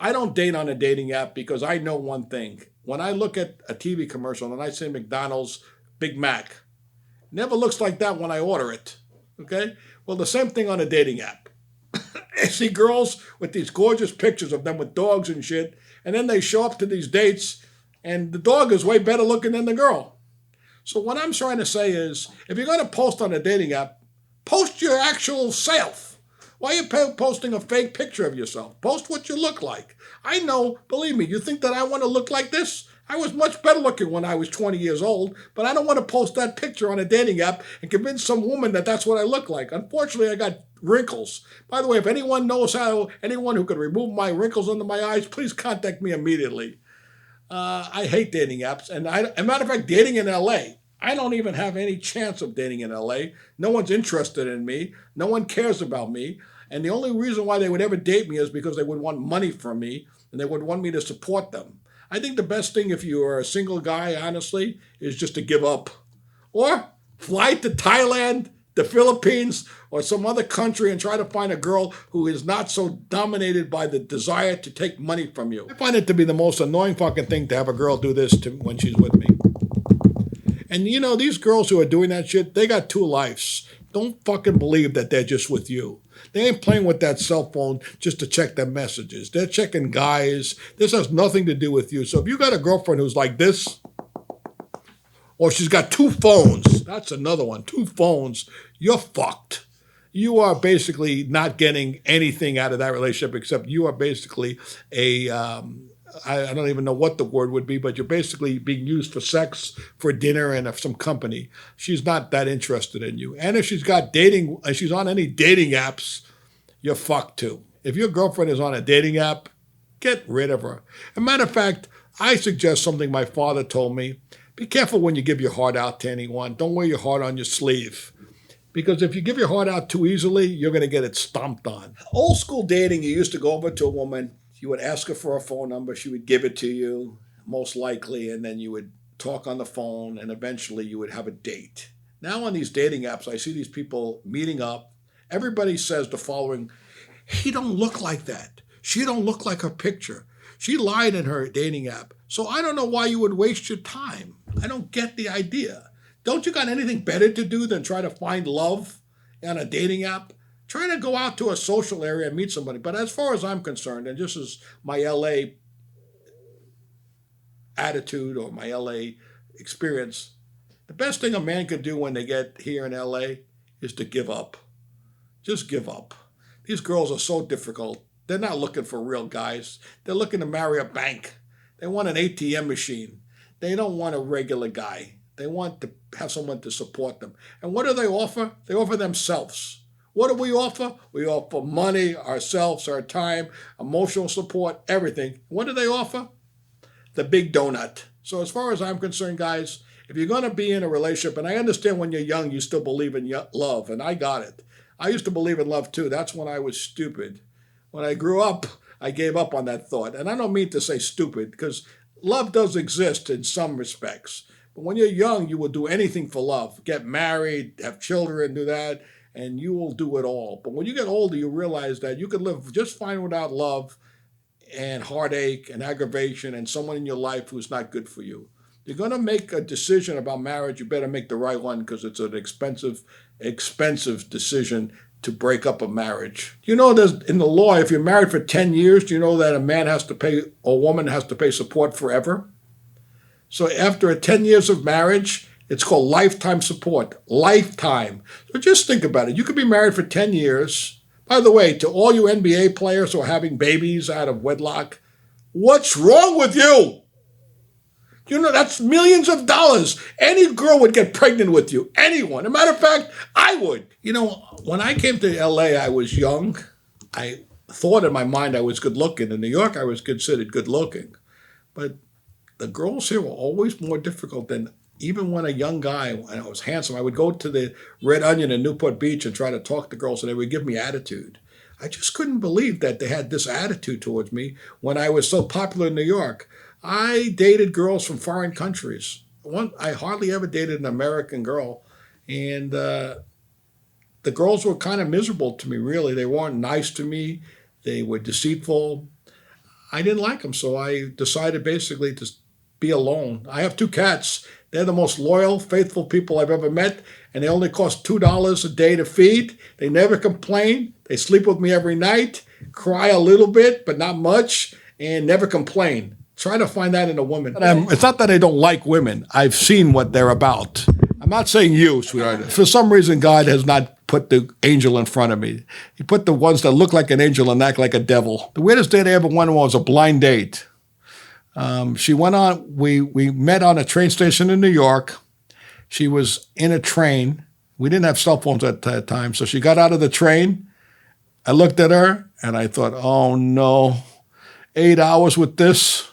I don't date on a dating app because I know one thing. When I look at a TV commercial and I say McDonald's Big Mac, never looks like that when I order it. Okay? Well, the same thing on a dating app. I see girls with these gorgeous pictures of them with dogs and shit, and then they show up to these dates, and the dog is way better looking than the girl. So what I'm trying to say is, if you're going to post on a dating app, post your actual self. Why are you posting a fake picture of yourself? Post what you look like. I know, believe me, you think that I want to look like this? I was much better looking when I was 20 years old, but I don't want to post that picture on a dating app and convince some woman that that's what I look like. Unfortunately, I got wrinkles. By the way, if anyone knows anyone who could remove my wrinkles under my eyes, please contact me immediately. I hate dating apps. And as a matter of fact, dating in LA, I don't even have any chance of dating in LA. No one's interested in me. No one cares about me. And the only reason why they would ever date me is because they would want money from me and they would want me to support them. I think the best thing if you are a single guy, honestly, is just to give up. Or fly to Thailand, the Philippines, or some other country and try to find a girl who is not so dominated by the desire to take money from you. I find it to be the most annoying fucking thing to have a girl do this to when she's with me. And you know, these girls who are doing that shit, they got two lives. Don't fucking believe that they're just with you. They ain't playing with that cell phone just to check their messages. They're checking guys. This has nothing to do with you. So if you got a girlfriend who's like this, or she's got two phones, that's another one, two phones, you're fucked. You are basically not getting anything out of that relationship except you are basically I don't even know what the word would be, but you're basically being used for sex, for dinner, and some company. She's not that interested in you. And if she's on any dating apps, you're fucked too. If your girlfriend is on a dating app, get rid of her. As a matter of fact, I suggest something my father told me. Be careful when you give your heart out to anyone. Don't wear your heart on your sleeve. Because if you give your heart out too easily, you're going to get it stomped on. Old school dating, you used to go over to a woman, you would ask her for a phone number, she would give it to you, most likely, and then you would talk on the phone, and eventually you would have a date. Now on these dating apps, I see these people meeting up. Everybody says the following: he don't look like that. She don't look like her picture. She lied in her dating app. So I don't know why you would waste your time. I don't get the idea. Don't you got anything better to do than try to find love on a dating app? Try to go out to a social area and meet somebody. But as far as I'm concerned, and this is my LA attitude or my LA experience, the best thing a man could do when they get here in LA is to give up. Just give up. These girls are so difficult. They're not looking for real guys. They're looking to marry a bank. They want an ATM machine. They don't want a regular guy. They want to have someone to support them. And what do they offer? They offer themselves. What do we offer? We offer money, ourselves, our time, emotional support, everything. What do they offer? The big donut. So as far as I'm concerned, guys, if you're going to be in a relationship, and I understand when you're young, you still believe in love, and I got it. I used to believe in love too. That's when I was stupid. When I grew up, I gave up on that thought. And I don't mean to say stupid, because love does exist in some respects. But when you're young, you will do anything for love. Get married, have children, do that, and you will do it all. But when you get older, you realize that you can live just fine without love and heartache and aggravation and someone in your life who's not good for you. You're going to make a decision about marriage, you better make the right one, because it's an expensive decision to break up a marriage. You know, there's in the law, if you're married for 10 years, do you know that a man has to pay, or a woman has to pay support forever? So after 10 years of marriage, it's called lifetime support. Lifetime. So just think about it. You could be married for 10 years. By the way, to all you NBA players who are having babies out of wedlock, what's wrong with you? You know, that's millions of dollars. Any girl would get pregnant with you. Anyone. As a matter of fact, I would. You know, when I came to LA, I was young. I thought in my mind I was good looking. In New York, I was considered good looking. But the girls here were always more difficult than even when a young guy, and I was handsome, I would go to the Red Onion in Newport Beach and try to talk to girls, and they would give me attitude. I just couldn't believe that they had this attitude towards me when I was so popular in New York. I dated girls from foreign countries. I hardly ever dated an American girl, and the girls were kind of miserable to me, really. They weren't nice to me. They were deceitful. I didn't like them, so I decided basically to be alone. I have two cats. They're the most loyal, faithful people I've ever met, and they only cost $2 a day to feed. They never complain. They sleep with me every night, cry a little bit, but not much, and never complain. Try to find that in a woman. It's not that I don't like women. I've seen what they're about. I'm not saying you, sweetheart. For some reason, God has not put the angel in front of me. He put the ones that look like an angel and act like a devil. The weirdest date I ever went on was a blind date. She went on, we met on a train station in New York. She was in a train. We didn't have cell phones at that time, so she got out of the train. I looked at her, and I thought, oh, no, 8 hours with this?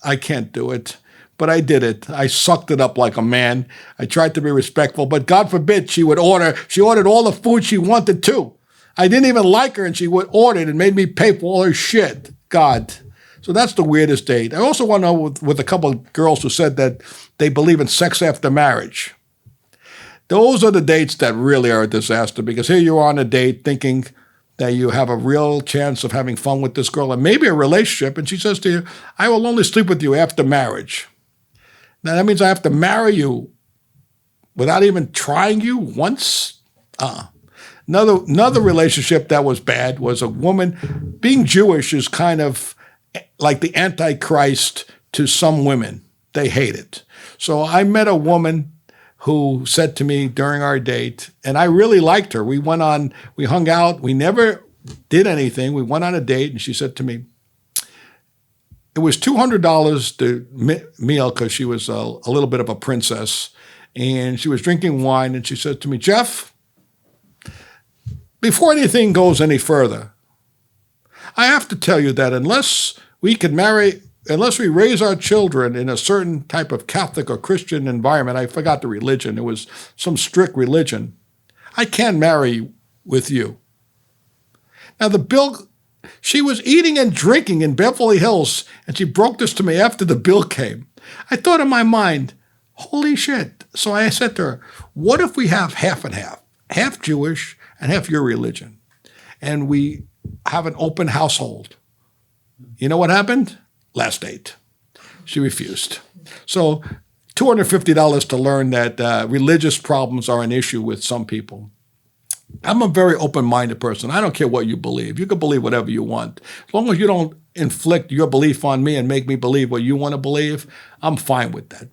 I can't do it. But I did it. I sucked it up like a man. I tried to be respectful, but God forbid she ordered all the food she wanted to. I didn't even like her, and she would order it and made me pay for all her shit. God. So that's the weirdest date. I also went on with a couple of girls who said that they believe in sex after marriage. Those are the dates that really are a disaster, because here you are on a date thinking that you have a real chance of having fun with this girl and maybe a relationship, and she says to you, I will only sleep with you after marriage. Now, that means I have to marry you without even trying you once? Another relationship that was bad was a woman. Being Jewish is kind of like the Antichrist to some women. They hate it. So I met a woman who said to me during our date, and I really liked her. We hung out. We never did anything. We went on a date, and she said to me, it was $200 the meal because she was a little bit of a princess, and she was drinking wine, and she said to me, Jeff, before anything goes any further, I have to tell you that unless we raise our children in a certain type of Catholic or Christian environment, I forgot the religion, it was some strict religion, I can't marry with you. Now she was eating and drinking in Beverly Hills, and she broke this to me after the bill came. I thought in my mind, holy shit. So I said to her, what if we have half and half Jewish and half your religion, and we have an open household? You know what happened? Last date. She refused. So $250 to learn that religious problems are an issue with some people. I'm a very open-minded person. I don't care what you believe. You can believe whatever you want. As long as you don't inflict your belief on me and make me believe what you want to believe, I'm fine with that.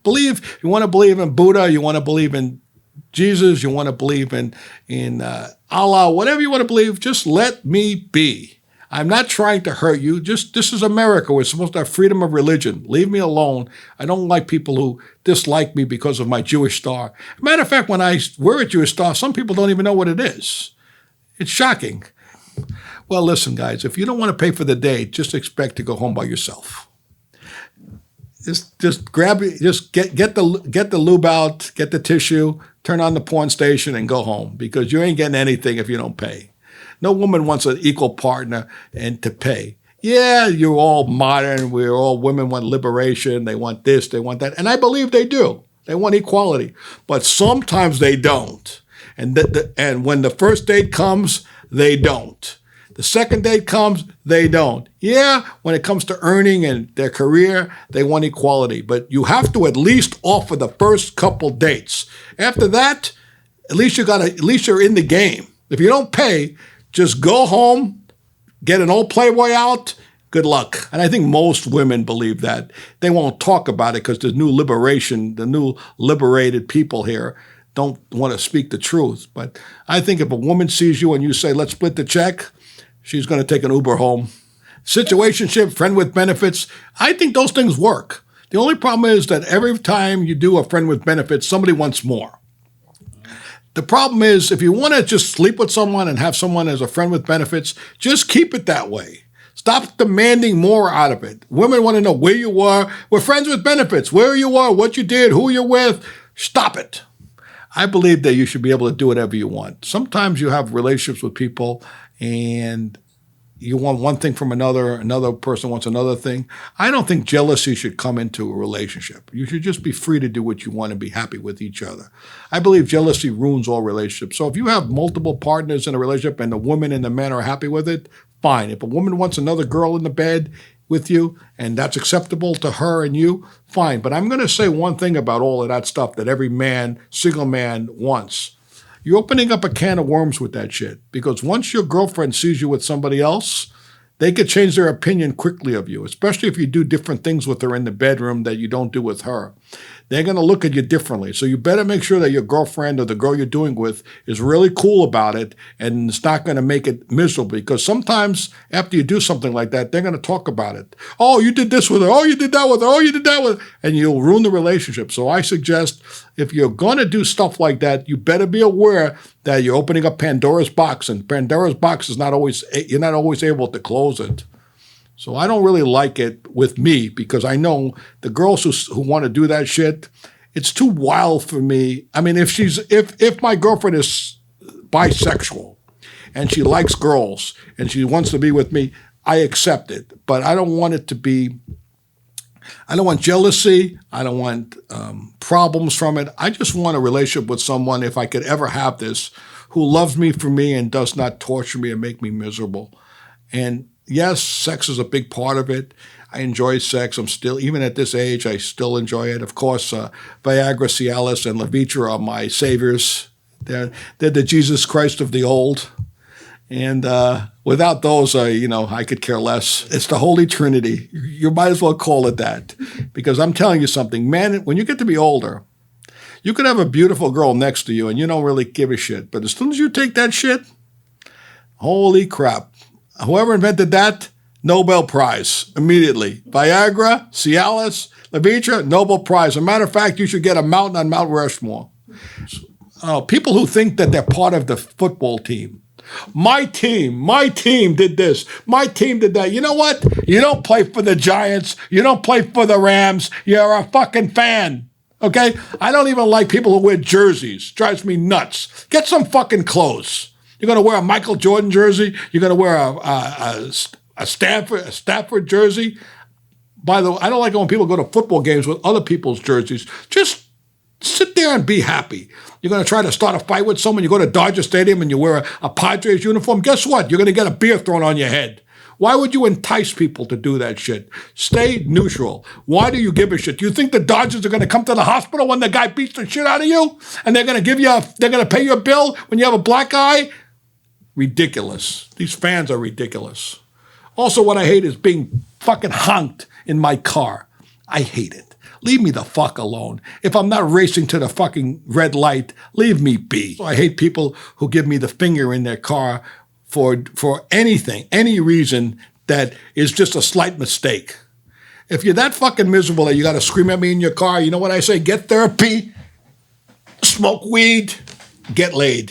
You want to believe in Buddha, you want to believe in Jesus, you want to believe in Allah, whatever you want to believe, just let me be. I'm not trying to hurt you. This is America. We're supposed to have freedom of religion. Leave me alone. I don't like people who dislike me because of my Jewish star. Matter of fact, when I wear a Jewish star, some people don't even know what it is. It's shocking. Well, listen, guys, if you don't want to pay for the date, just expect to go home by yourself. Just get the lube out, get the tissue, turn on the porn station, and go home, because you ain't getting anything if you don't pay. No woman wants an equal partner and to pay. Yeah, you're all modern. Women want liberation. They want this, they want that. And I believe they do. They want equality. But sometimes they don't. And when the first date comes, they don't. The second date comes, they don't. Yeah, when it comes to earning and their career, they want equality. But you have to at least offer the first couple dates. After that, at least you're in the game. If you don't pay, just go home, get an old Playboy out, good luck. And I think most women believe that. They won't talk about it because the new liberated people here don't want to speak the truth. But I think if a woman sees you and you say, let's split the check, she's going to take an Uber home. Situationship, friend with benefits, I think those things work. The only problem is that every time you do a friend with benefits, somebody wants more. The problem is, if you want to just sleep with someone and have someone as a friend with benefits, just keep it that way. Stop demanding more out of it. Women want to know where you are. We're friends with benefits. Where you are, what you did, who you're with. Stop it. I believe that you should be able to do whatever you want. Sometimes you have relationships with people and you want one thing from another person wants another thing. I don't think jealousy should come into a relationship. You should just be free to do what you want and be happy with each other. I believe jealousy ruins all relationships. So if you have multiple partners in a relationship and the woman and the man are happy with it, fine. If a woman wants another girl in the bed, with you and that's acceptable to her and you, fine. But I'm going to say one thing about all of that stuff that every man, single man wants. You're opening up a can of worms with that shit, because once your girlfriend sees you with somebody else, they could change their opinion quickly of you, especially if you do different things with her in the bedroom that you don't do with her. They're going to look at you differently. So you better make sure that your girlfriend or the girl you're doing with is really cool about it and it's not going to make it miserable, because sometimes after you do something like that, they're going to talk about it. Oh, you did this with her. Oh, you did that with her. Oh, you did that with her. And you'll ruin the relationship. So I suggest if you're going to do stuff like that, you better be aware that you're opening up Pandora's box, and Pandora's box is you're not always able to close it. So I don't really like it with me, because I know the girls who want to do that shit, it's too wild for me. I mean, if my girlfriend is bisexual and she likes girls and she wants to be with me, I accept it. But I don't want jealousy. I don't want problems from it. I just want a relationship with someone, if I could ever have this, who loves me for me and does not torture me and make me miserable. And yes, sex is a big part of it. I enjoy sex. I'm still, even at this age, I still enjoy it. Of course, Viagra, Cialis, and Levitra are my saviors. They're the Jesus Christ of the old. And without those, I could care less. It's the Holy Trinity. You might as well call it that. Because I'm telling you something, man, when you get to be older, you could have a beautiful girl next to you and you don't really give a shit. But as soon as you take that shit, holy crap. Whoever invented that, Nobel Prize, immediately. Viagra, Cialis, Levitra, Nobel Prize. As a matter of fact, you should get a mountain on Mount Rushmore. People who think that they're part of the football team. My team did this. My team did that. You know what? You don't play for the Giants. You don't play for the Rams. You're a fucking fan. Okay? I don't even like people who wear jerseys. Drives me nuts. Get some fucking clothes. You're going to wear a Michael Jordan jersey. You're going to wear a Stafford jersey. By the way, I don't like it when people go to football games with other people's jerseys. Just sit there and be happy. You're going to try to start a fight with someone. You go to Dodger Stadium and you wear a Padres uniform. Guess what? You're going to get a beer thrown on your head. Why would you entice people to do that shit? Stay neutral. Why do you give a shit? Do you think the Dodgers are going to come to the hospital when the guy beats the shit out of you? And they're going to pay you a bill when you have a black eye? Ridiculous. These fans are ridiculous. Also, what I hate is being fucking honked in my car. I hate it. Leave me the fuck alone. If I'm not racing to the fucking red light, leave me be. So I hate people who give me the finger in their car for anything, any reason that is just a slight mistake. If you're that fucking miserable that you got to scream at me in your car, you know what I say? Get therapy, smoke weed, get laid.